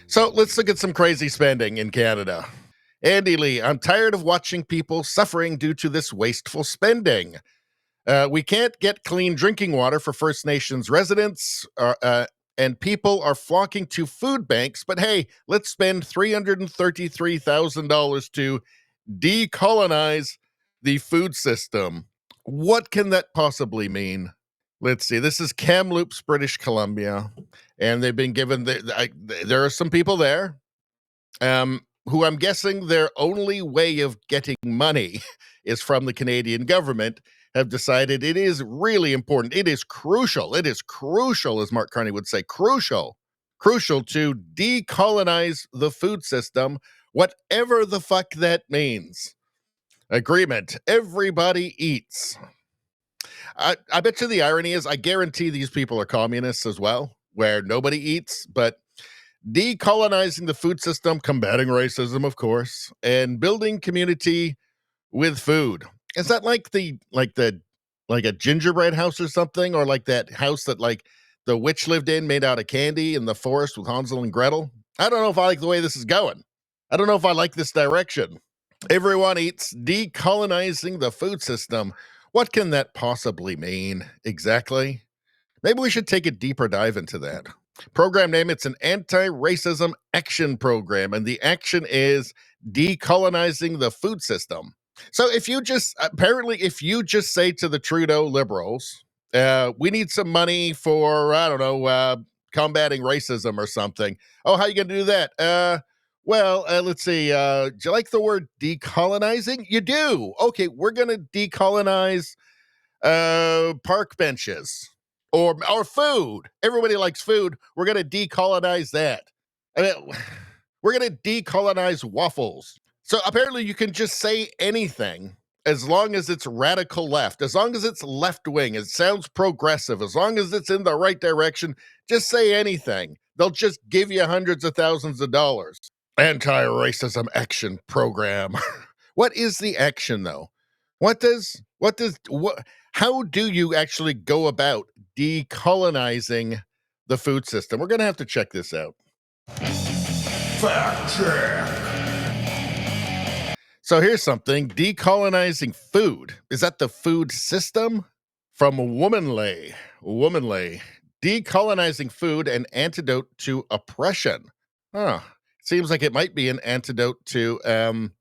So let's look at some crazy spending in Canada. Andy Lee, I'm tired of watching people suffering due to this wasteful spending. We can't get clean drinking water for First Nations residents, and people are flocking to food banks. But hey, let's spend $333,000 to decolonize the food system. What can that possibly mean? Let's see. This is Kamloops, British Columbia, and they've been given. There are some people there who I'm guessing their only way of getting money is from the Canadian government, have decided it is really important. It is crucial. It is crucial, as Mark Carney would say, crucial to decolonize the food system, whatever the fuck that means. Agreement. Everybody eats. I bet you the irony is I guarantee these people are communists as well, where nobody eats, but decolonizing the food system, combating racism, of course, and building community with food. Is that like a gingerbread house or something, or like that house that like the witch lived in, made out of candy in the forest with Hansel and Gretel? I don't know if I like the way this is going. I don't know if I like this direction. Everyone eats, decolonizing the food system. What can that possibly mean exactly? Maybe we should take a deeper dive into that. Program name, it's an anti-racism action program, and the action is decolonizing the food system. So if you just say to the Trudeau Liberals, we need some money for, I don't know, combating racism or something. Oh, how are you going to do that? Let's see. Do you like the word decolonizing? You do. Okay, we're going to decolonize park benches or food. Everybody likes food. We're going to decolonize that. I mean, we're going to decolonize waffles. So apparently you can just say anything as long as it's radical left, as long as it's left wing, it sounds progressive, as long as it's in the right direction, just say anything. They'll just give you hundreds of thousands of dollars. Anti-racism action program. What is the action though? How do you actually go about decolonizing the food system? We're going to have to check this out. Fact check. So here's something. Decolonizing food. Is that the food system? From Womanly. Decolonizing food, an antidote to oppression. Huh. Seems like it might be an antidote to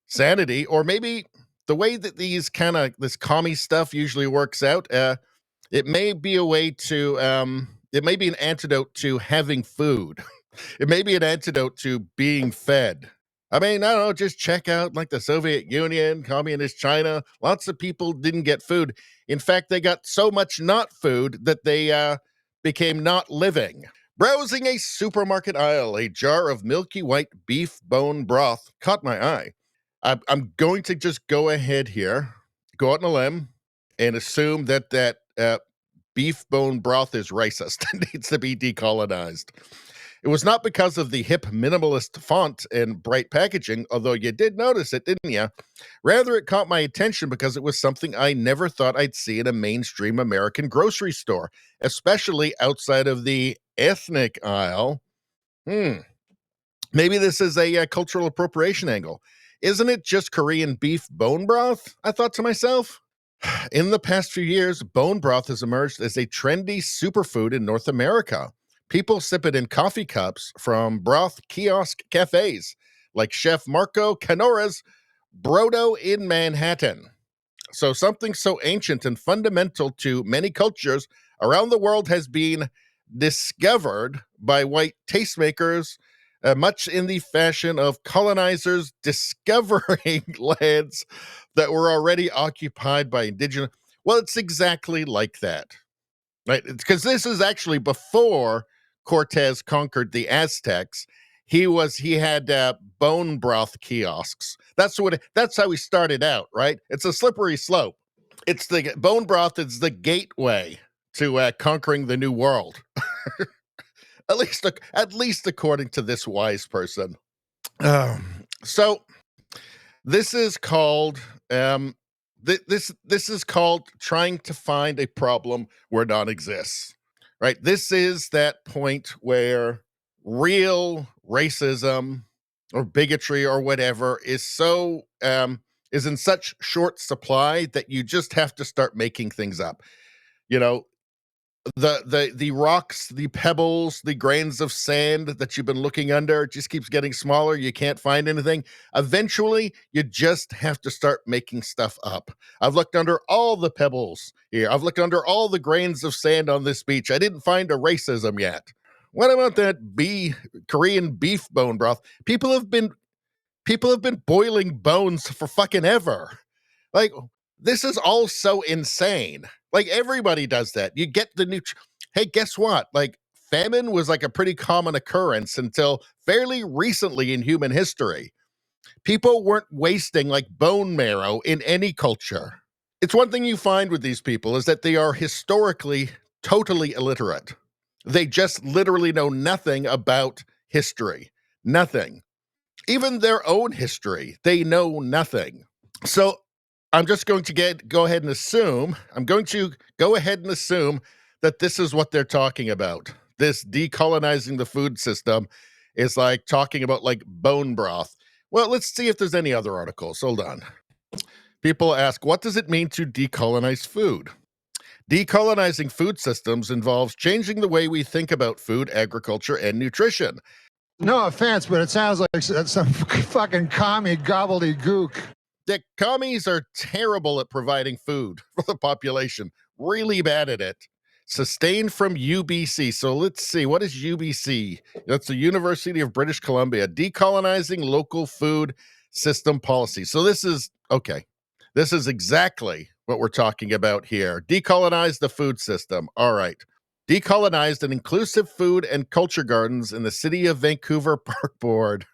sanity, or maybe the way that this commie stuff usually works out, it may be a way to, it may be an antidote to having food. It may be an antidote to being fed. I mean, I don't know, just check out like the Soviet Union, communist China. Lots of people didn't get food. In fact, they got so much not food that they became not living. Browsing a supermarket aisle, a jar of milky white beef bone broth caught my eye. I'm going to just go ahead here, go out on a limb, and assume that beef bone broth is racist and needs to be decolonized. It was not because of the hip minimalist font and bright packaging, although you did notice it, didn't you? Rather, it caught my attention because it was something I never thought I'd see in a mainstream American grocery store, especially outside of the ethnic aisle. Maybe this is a cultural appropriation angle. Isn't it just Korean beef bone broth? I thought to myself. In the past few years, bone broth has emerged as a trendy superfood in North America. People sip it in coffee cups from broth kiosk cafes, like Chef Marco Canora's Brodo in Manhattan. So something so ancient and fundamental to many cultures around the world has been discovered by white tastemakers, much in the fashion of colonizers discovering lands that were already occupied by indigenous. Well, it's exactly like that, right? Because this is actually before Cortez conquered the Aztecs. He had bone broth kiosks. That's how he started out, right? It's a slippery slope. It's the bone broth is the gateway to conquering the new world. at least according to this wise person. So this is called this is called trying to find a problem where none exists. Right? This is that point where real racism or bigotry or whatever is in such short supply that you just have to start making things up. You know, the rocks, the pebbles, the grains of sand that you've been looking under just keeps getting smaller. You can't find anything. Eventually, you just have to start making stuff up. I've looked under all the pebbles here. I've looked under all the grains of sand on this beach. I didn't find a racism yet. What about that Korean beef bone broth? People have been boiling bones for fucking ever. Like, this is all so insane. Like, everybody does that. You get the new. Hey, guess what? Like, famine was like a pretty common occurrence until fairly recently in human history. People weren't wasting like bone marrow in any culture. It's one thing you find with these people is that they are historically totally illiterate. They just literally know nothing about history. Nothing. Even their own history, they know nothing. So I'm just going to go ahead and assume that this is what they're talking about. This decolonizing the food system is like talking about like bone broth. Well, let's see if there's any other articles. Hold on. People ask, what does it mean to decolonize food? Decolonizing food systems involves changing the way we think about food, agriculture, and nutrition. No offense, but it sounds like some fucking commie gobbledygook. The commies are terrible at providing food for the population. Really bad at it. Sustained from UBC. So let's see. What is UBC? That's the University of British Columbia. Decolonizing Local Food System Policy. So this is, okay. This is exactly what we're talking about here. Decolonize the food system. All right. Decolonized an inclusive food and culture gardens in the City of Vancouver Park Board.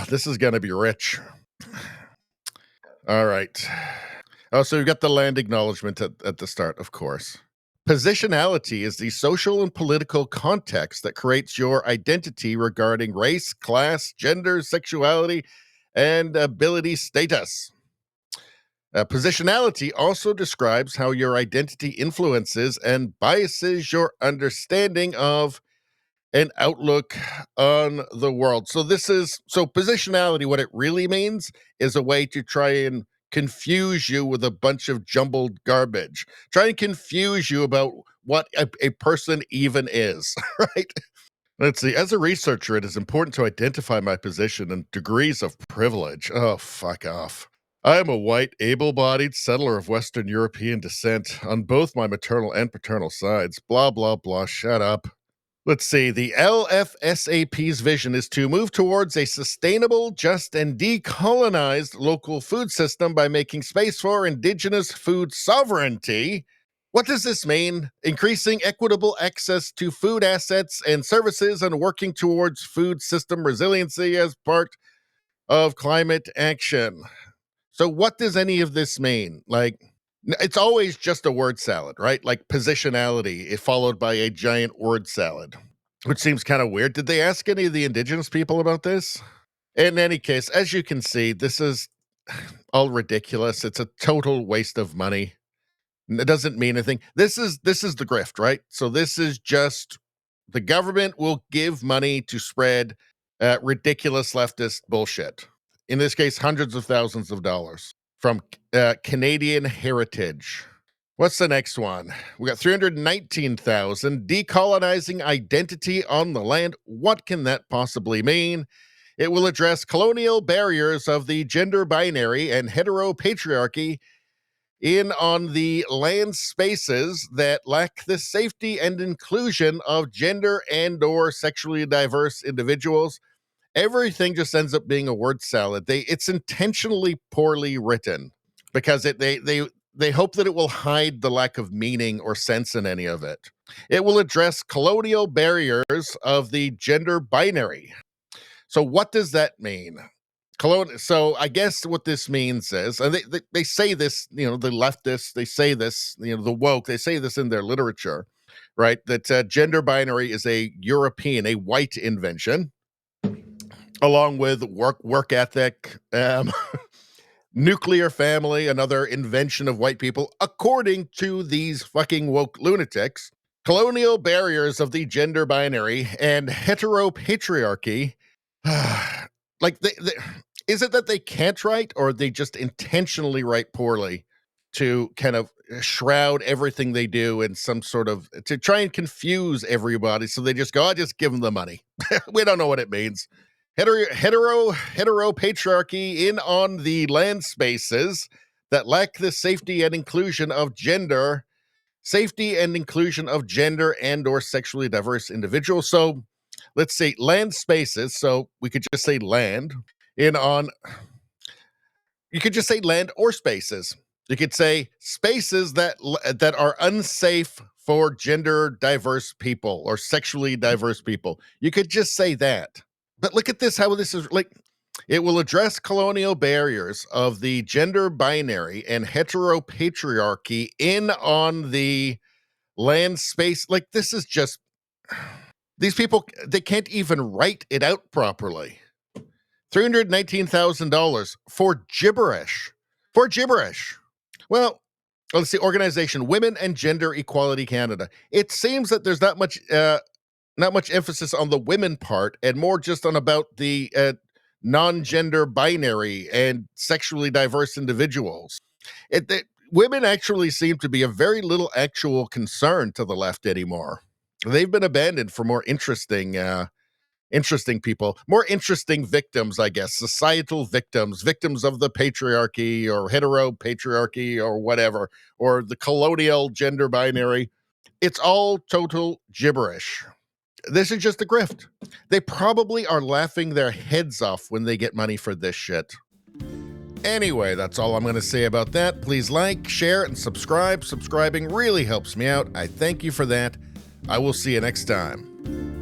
This is going to be rich. All right. Oh, so you've got the land acknowledgement at the start, of course. Positionality is the social and political context that creates your identity regarding race, class, gender, sexuality, and ability status. Positionality also describes how your identity influences and biases your understanding of an outlook on the world. So positionality, what it really means is a way to try and confuse you with a bunch of jumbled garbage. Try and confuse you about what a person even is, right? Let's see. As a researcher, it is important to identify my position and degrees of privilege. Oh, fuck off. I am a white, able-bodied settler of Western European descent on both my maternal and paternal sides. Blah, blah, blah. Shut up. Let's see. The LFSAP's vision is to move towards a sustainable, just, and decolonized local food system by making space for indigenous food sovereignty. What does this mean? Increasing equitable access to food assets and services and working towards food system resiliency as part of climate action. So what does any of this mean? Like, it's always just a word salad, right? Like positionality, followed by a giant word salad, which seems kind of weird. Did they ask any of the indigenous people about this? In any case, as you can see, this is all ridiculous. It's a total waste of money. It doesn't mean anything. This is the grift, right? So this is just the government will give money to spread ridiculous leftist bullshit. In this case, hundreds of thousands of dollars from Canadian Heritage. What's the next one? We got 319,000. Decolonizing identity on the land. What can that possibly mean? It will address colonial barriers of the gender binary and heteropatriarchy on the land spaces that lack the safety and inclusion of gender and or sexually diverse individuals. Everything just ends up being a word salad. It's intentionally poorly written because they hope that it will hide the lack of meaning or sense in any of it. It will address colonial barriers of the gender binary. So what does that mean? So I guess what this means is, and they say this, the leftists, they say this, the woke, they say this in their literature, right? That gender binary is a European, a white invention, along with work ethic, nuclear family, another invention of white people, according to these fucking woke lunatics. Colonial barriers of the gender binary and heteropatriarchy. Like, is it that they can't write, or they just intentionally write poorly to kind of shroud everything they do in some sort of, to try and confuse everybody? So they just go, I'll just give them the money. We don't know what it means. Heteropatriarchy in on the land spaces that lack the safety and inclusion of gender and or sexually diverse individuals. So let's say land spaces. So we could just say land in on, you could just say land or spaces. You could say spaces that are unsafe for gender diverse people or sexually diverse people. You could just say that. But look at this, how this is like, it will address colonial barriers of the gender binary and heteropatriarchy in on the land space. Like, this is just, these people, they can't even write it out properly. $319,000 for gibberish. For gibberish. Well, let's see. Organization Women and Gender Equality Canada. It seems that there's not much emphasis on the women part, and more just on about the non-gender binary and sexually diverse individuals. Women actually seem to be of very little actual concern to the left anymore. They've been abandoned for more interesting people, more interesting victims, I guess, societal victims of the patriarchy or heteropatriarchy or whatever, or the colonial gender binary. It's all total gibberish. This is just a grift. They probably are laughing their heads off when they get money for this shit. Anyway, that's all I'm going to say about that. Please like, share, and subscribe. Subscribing really helps me out. I thank you for that. I will see you next time.